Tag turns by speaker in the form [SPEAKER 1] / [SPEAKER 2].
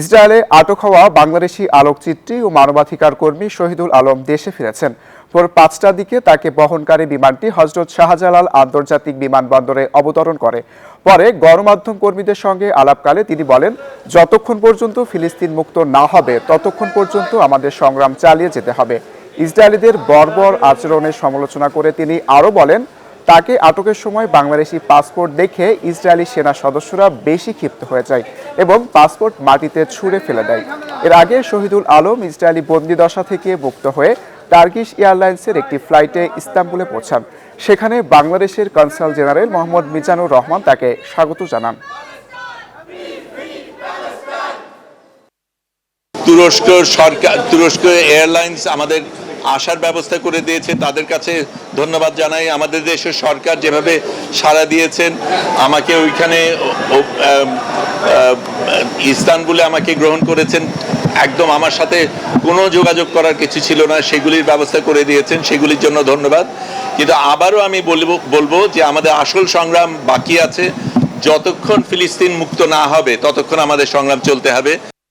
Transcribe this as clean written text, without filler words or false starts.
[SPEAKER 1] ইসরায়েলে আটক হওয়া বাংলাদেশি আলোকচিত্রী ও মানবাধিকার কর্মী শহীদুল আলম দেশে ফিরেছেন। ভোর ৫টার দিকে তাকে বহনকারী বিমানটি হজরত শাহজালাল আন্তর্জাতিক বিমানবন্দরে অবতরণ করে। পরে গণমাধ্যম কর্মীদের সঙ্গে আলাপকালে তিনি বলেন, যতক্ষণ পর্যন্ত ফিলিস্তিন মুক্ত না হবে ততক্ষণ পর্যন্ত আমাদের সংগ্রাম চালিয়ে যেতে হবে। ইসরায়েলিদের বর্বর আচরণের সমালোচনা করে তিনি আরও বলেন, তাকে আটকের সময় বাংলাদেশি পাসপোর্ট দেখে ইসরায়েলি সেনা সদস্যরা বেশি ক্ষিপ্ত হয়ে যায় এবং পাসপোর্ট মাটিতে ছুঁড়ে ফেলে দেয়। এর আগে শহীদুল আলম ইসরায়েলি বন্দিদশা থেকে মুক্ত হয়ে টার্কিশ এয়ারলাইন্সের একটি ফ্লাইটে ইস্তাম্বুলে পৌঁছান। সেখানে বাংলাদেশের কনসাল জেনারেল মোহাম্মদ মিজানুর রহমান তাকে স্বাগত জানান।
[SPEAKER 2] তুরস্ক এয়ারলাইন্স আমাদের আসার ব্যবস্থা করে দিয়েছে, তাদের কাছে ধন্যবাদ জানাই। আমাদের দেশের সরকার যেভাবে সাড়া দিয়েছেন, আমাকে ওইখানে ইস্তানবুলে আমাকে গ্রহণ করেছেন, একদম আমার সাথে কোনো যোগাযোগ করার কিছু ছিল না, সেগুলির ব্যবস্থা করে দিয়েছেন, সেগুলির জন্য ধন্যবাদ। কিন্তু আবারও আমি বলবো যে আমাদের আসল সংগ্রাম বাকি আছে। যতক্ষণ ফিলিস্তিন মুক্ত না হবে ততক্ষণ আমাদের সংগ্রাম চলতে হবে।